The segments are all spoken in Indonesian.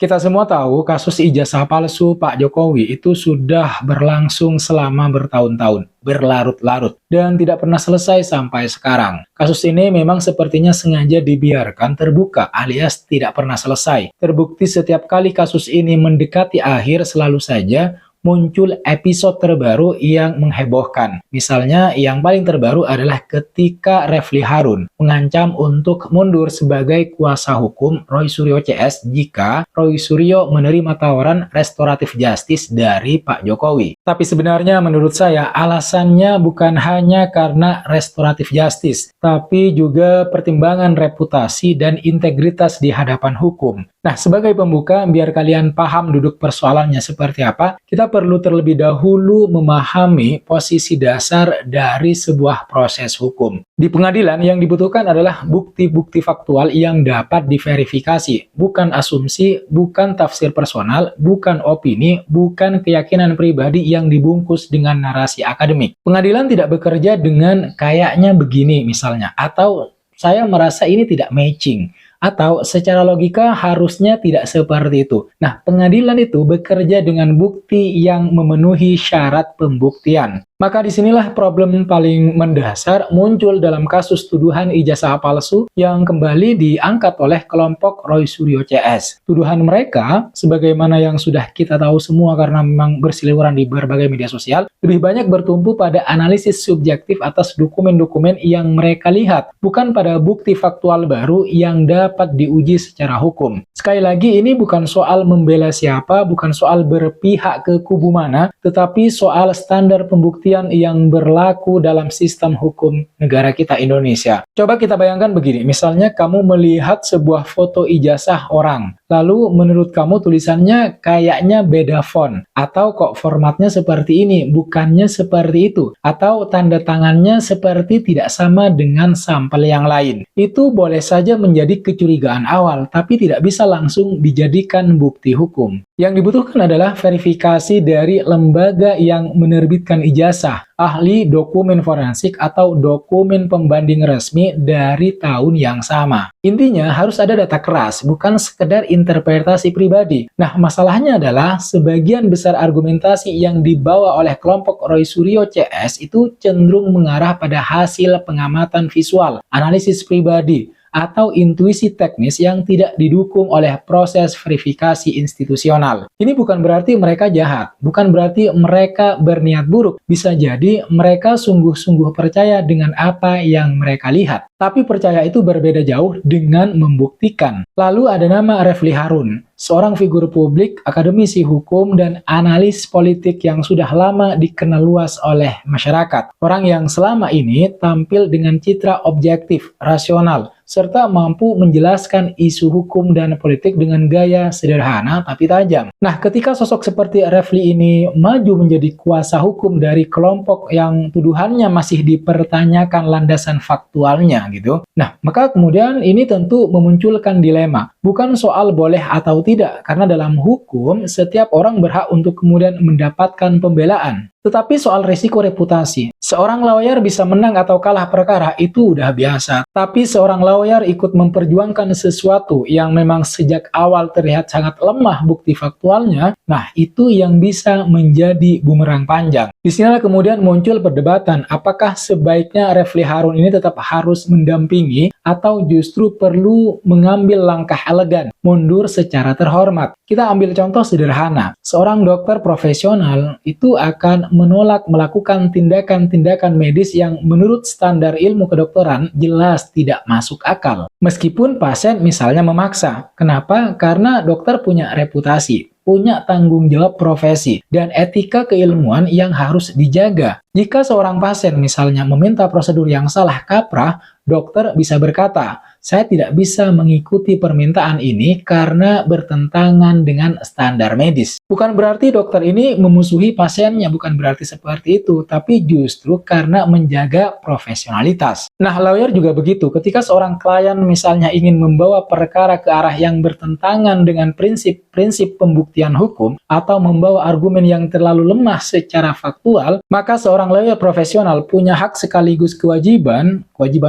Kita semua tahu kasus ijazah palsu Pak Jokowi itu sudah berlangsung selama bertahun-tahun, berlarut-larut, dan tidak pernah selesai sampai sekarang. Kasus ini memang sepertinya sengaja dibiarkan terbuka alias tidak pernah selesai. Terbukti setiap kali kasus ini mendekati akhir selalu saja muncul episode terbaru yang menghebohkan. Misalnya yang paling terbaru adalah ketika Refly Harun mengancam untuk mundur sebagai kuasa hukum Roy Suryo CS jika Roy Suryo menerima tawaran restoratif justice dari Pak Jokowi. Tapi sebenarnya menurut saya alasannya bukan hanya karena restoratif justice, tapi juga pertimbangan reputasi dan integritas di hadapan hukum. Nah, sebagai pembuka, biar kalian paham duduk persoalannya seperti apa, kita perlu terlebih dahulu memahami posisi dasar dari sebuah proses hukum. Di pengadilan, yang dibutuhkan adalah bukti-bukti faktual yang dapat diverifikasi, bukan asumsi, bukan tafsir personal, bukan opini, bukan keyakinan pribadi yang dibungkus dengan narasi akademik. Pengadilan tidak bekerja dengan kayaknya begini misalnya, atau saya merasa ini tidak matching, atau secara logika harusnya tidak seperti itu. Nah, pengadilan itu bekerja dengan bukti yang memenuhi syarat pembuktian. Maka disinilah problem paling mendasar muncul dalam kasus tuduhan ijazah palsu yang kembali diangkat oleh kelompok Roy Suryo CS. Tuduhan mereka, sebagaimana yang sudah kita tahu semua karena memang berseliweran di berbagai media sosial, lebih banyak bertumpu pada analisis subjektif atas dokumen-dokumen yang mereka lihat, bukan pada bukti faktual baru yang dapat diuji secara hukum. Sekali lagi, ini bukan soal membela siapa, bukan soal berpihak ke kubu mana, tetapi soal standar pembuktian yang berlaku dalam sistem hukum negara kita Indonesia. Coba kita bayangkan begini, misalnya kamu melihat sebuah foto ijazah orang, lalu menurut kamu tulisannya kayaknya beda font, atau kok formatnya seperti ini, bukannya seperti itu, atau tanda tangannya seperti tidak sama dengan sampel yang lain. Itu boleh saja menjadi kecurigaan awal, tapi tidak bisa langsung dijadikan bukti hukum. Yang dibutuhkan adalah verifikasi dari lembaga yang menerbitkan ijazah, ahli dokumen forensik atau dokumen pembanding resmi dari tahun yang sama. Intinya harus ada data keras, bukan sekedar interpretasi pribadi. Nah, masalahnya adalah sebagian besar argumentasi yang dibawa oleh kelompok Roy Suryo CS itu cenderung mengarah pada hasil pengamatan visual, analisis pribadi, atau intuisi teknis yang tidak didukung oleh proses verifikasi institusional. Ini bukan berarti mereka jahat, bukan berarti mereka berniat buruk. Bisa jadi mereka sungguh-sungguh percaya dengan apa yang mereka lihat. Tapi percaya itu berbeda jauh dengan membuktikan. Lalu ada nama Refly Harun, seorang figur publik, akademisi hukum, dan analis politik yang sudah lama dikenal luas oleh masyarakat. Orang yang selama ini tampil dengan citra objektif, rasional, serta mampu menjelaskan isu hukum dan politik dengan gaya sederhana tapi tajam. Nah, ketika sosok seperti Refly ini maju menjadi kuasa hukum dari kelompok yang tuduhannya masih dipertanyakan landasan faktualnya gitu. Nah, maka kemudian ini tentu memunculkan dilema. Bukan soal boleh atau tidak, karena dalam hukum setiap orang berhak untuk kemudian mendapatkan pembelaan. Tetapi soal risiko reputasi, seorang lawyer bisa menang atau kalah perkara itu udah biasa. Tapi seorang lawyer ikut memperjuangkan sesuatu yang memang sejak awal terlihat sangat lemah bukti faktualnya, nah itu yang bisa menjadi bumerang panjang. Disinilah kemudian muncul perdebatan, apakah sebaiknya Refly Harun ini tetap harus mendampingi atau justru perlu mengambil langkah elegan, mundur secara terhormat. Kita ambil contoh sederhana, seorang dokter profesional itu akan menolak melakukan tindakan-tindakan medis yang menurut standar ilmu kedokteran jelas tidak masuk akal. Meskipun pasien misalnya memaksa. Kenapa? Karena dokter punya reputasi, punya tanggung jawab profesi, dan etika keilmuan yang harus dijaga. Jika seorang pasien misalnya meminta prosedur yang salah kaprah, dokter bisa berkata, saya tidak bisa mengikuti permintaan ini karena bertentangan dengan standar medis. Bukan berarti dokter ini memusuhi pasiennya, bukan berarti seperti itu, tapi justru karena menjaga profesionalitas. Nah, lawyer juga begitu. Ketika seorang klien misalnya ingin membawa perkara ke arah yang bertentangan dengan prinsip-prinsip pembuktian hukum atau membawa argumen yang terlalu lemah secara faktual, maka seorang lawyer profesional punya hak sekaligus kewajiban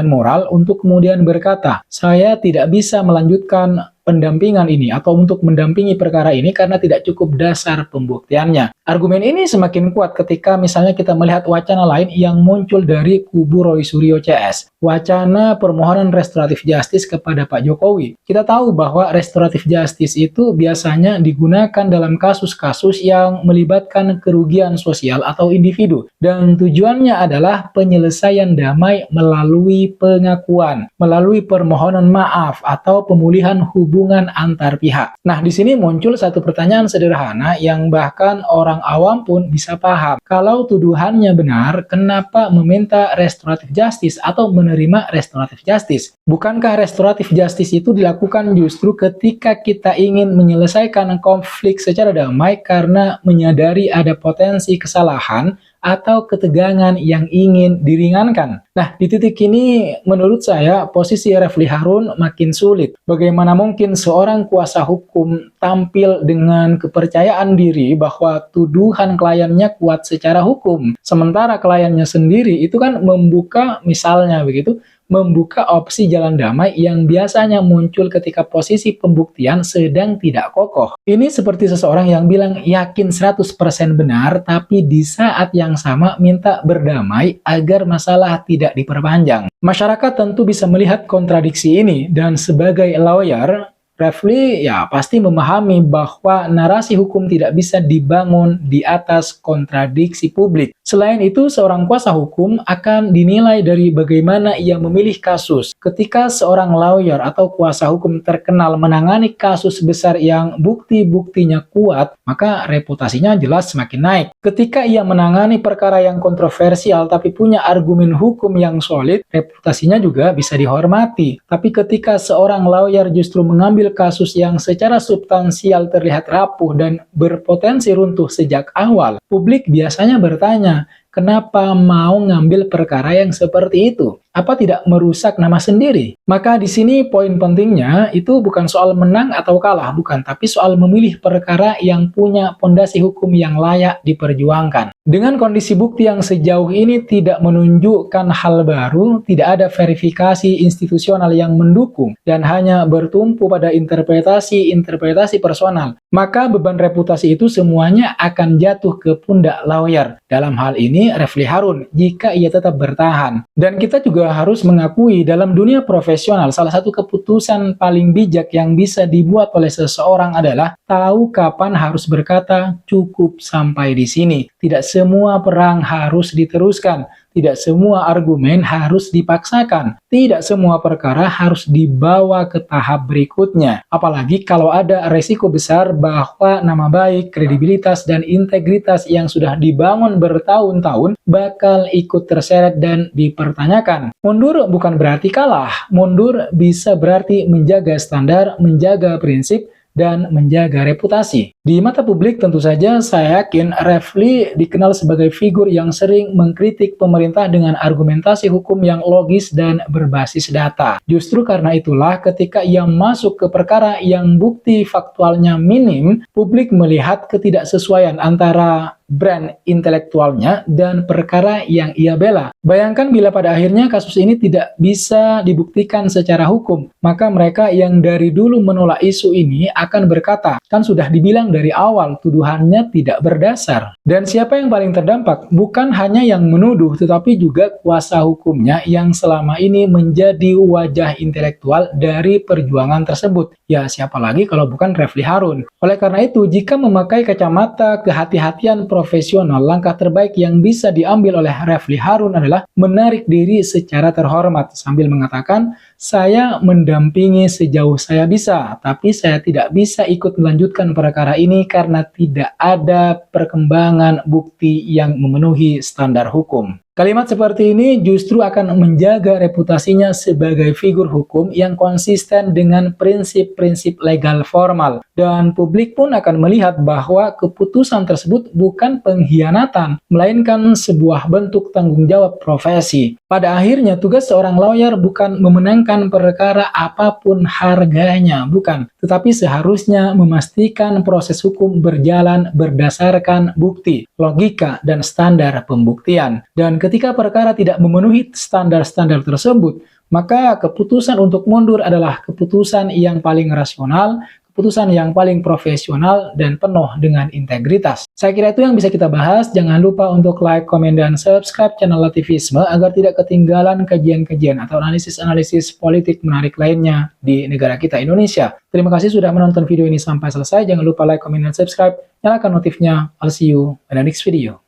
moral untuk kemudian berkata, saya tidak bisa melanjutkan pendampingan ini atau untuk mendampingi perkara ini karena tidak cukup dasar pembuktiannya. Argumen ini semakin kuat ketika misalnya kita melihat wacana lain yang muncul dari kubu Roy Suryo CS. Wacana permohonan restoratif justice kepada Pak Jokowi. Kita tahu bahwa restoratif justice itu biasanya digunakan dalam kasus-kasus yang melibatkan kerugian sosial atau individu. Dan tujuannya adalah penyelesaian damai melalui pengakuan, melalui permohonan maaf atau pemulihan hubungan antar pihak. Nah, di sini muncul satu pertanyaan sederhana yang bahkan orang awam pun bisa paham. Kalau tuduhannya benar, kenapa meminta restoratif justice atau menerima restoratif justice? Bukankah restoratif justice itu dilakukan justru ketika kita ingin menyelesaikan konflik secara damai karena menyadari ada potensi kesalahan atau ketegangan yang ingin diringankan? Nah, di titik ini menurut saya posisi Refly Harun makin sulit. Bagaimana mungkin seorang kuasa hukum tampil dengan kepercayaan diri bahwa tuduhan kliennya kuat secara hukum, sementara kliennya sendiri itu kan membuka misalnya begitu, membuka opsi jalan damai yang biasanya muncul ketika posisi pembuktian sedang tidak kokoh. Ini seperti seseorang yang bilang yakin 100% benar, tapi di saat yang sama minta berdamai agar masalah tidak diperpanjang. Masyarakat tentu bisa melihat kontradiksi ini, dan sebagai lawyer, Refly ya pasti memahami bahwa narasi hukum tidak bisa dibangun di atas kontradiksi publik. Selain itu, seorang kuasa hukum akan dinilai dari bagaimana ia memilih kasus. Ketika seorang lawyer atau kuasa hukum terkenal menangani kasus besar yang bukti-buktinya kuat, maka reputasinya jelas semakin naik. Ketika ia menangani perkara yang kontroversial tapi punya argumen hukum yang solid, reputasinya juga bisa dihormati. Tapi ketika seorang lawyer justru mengambil kasus yang secara substansial terlihat rapuh dan berpotensi runtuh sejak awal, publik biasanya bertanya, kenapa mau ngambil perkara yang seperti itu? Apa tidak merusak nama sendiri? Maka di sini poin pentingnya itu bukan soal menang atau kalah, bukan, tapi soal memilih perkara yang punya pondasi hukum yang layak diperjuangkan. Dengan kondisi bukti yang sejauh ini tidak menunjukkan hal baru, tidak ada verifikasi institusional yang mendukung, dan hanya bertumpu pada interpretasi personal, maka beban reputasi itu semuanya akan jatuh ke pundak lawyer. Dalam hal ini, Refly Harun, jika ia tetap bertahan. Dan kita juga harus mengakui dalam dunia profesional, salah satu keputusan paling bijak yang bisa dibuat oleh seseorang adalah tahu kapan harus berkata cukup sampai di sini. Tidak semua perang harus diteruskan. Tidak semua argumen harus dipaksakan. Tidak semua perkara harus dibawa ke tahap berikutnya. Apalagi kalau ada resiko besar bahwa nama baik, kredibilitas, dan integritas yang sudah dibangun bertahun-tahun bakal ikut terseret dan dipertanyakan. Mundur bukan berarti kalah. Mundur bisa berarti menjaga standar, menjaga prinsip, dan menjaga reputasi. Di mata publik tentu saja saya yakin Refly dikenal sebagai figur yang sering mengkritik pemerintah dengan argumentasi hukum yang logis dan berbasis data. Justru karena itulah ketika ia masuk ke perkara yang bukti faktualnya minim, publik melihat ketidaksesuaian antara brand intelektualnya dan perkara yang ia bela. Bayangkan bila pada akhirnya kasus ini tidak bisa dibuktikan secara hukum, maka mereka yang dari dulu menolak isu ini akan berkata, kan sudah dibilang dari awal tuduhannya tidak berdasar. Dan siapa yang paling terdampak? Bukan hanya yang menuduh, tetapi juga kuasa hukumnya yang selama ini menjadi wajah intelektual dari perjuangan tersebut. Ya, siapa lagi kalau bukan Refly Harun? Oleh karena itu, jika memakai kacamata kehati-hatian profesional, langkah terbaik yang bisa diambil oleh Refly Harun adalah menarik diri secara terhormat sambil mengatakan, saya mendampingi sejauh saya bisa, tapi saya tidak bisa ikut melanjutkan perkara ini karena tidak ada perkembangan bukti yang memenuhi standar hukum. Kalimat seperti ini justru akan menjaga reputasinya sebagai figur hukum yang konsisten dengan prinsip-prinsip legal formal. Dan publik pun akan melihat bahwa keputusan tersebut bukan pengkhianatan, melainkan sebuah bentuk tanggung jawab profesi. Pada akhirnya, tugas seorang lawyer bukan memenangkan perkara apapun harganya, bukan. Tetapi seharusnya memastikan proses hukum berjalan berdasarkan bukti, logika, dan standar pembuktian. Dan ketika perkara tidak memenuhi standar-standar tersebut, maka keputusan untuk mundur adalah keputusan yang paling rasional, keputusan yang paling profesional, dan penuh dengan integritas. Saya kira itu yang bisa kita bahas. Jangan lupa untuk like, komen, dan subscribe channel Lativisme agar tidak ketinggalan kajian-kajian atau analisis-analisis politik menarik lainnya di negara kita Indonesia. Terima kasih sudah menonton video ini sampai selesai. Jangan lupa like, komen, dan subscribe. Nyalakan notifnya. I'll see you in the next video.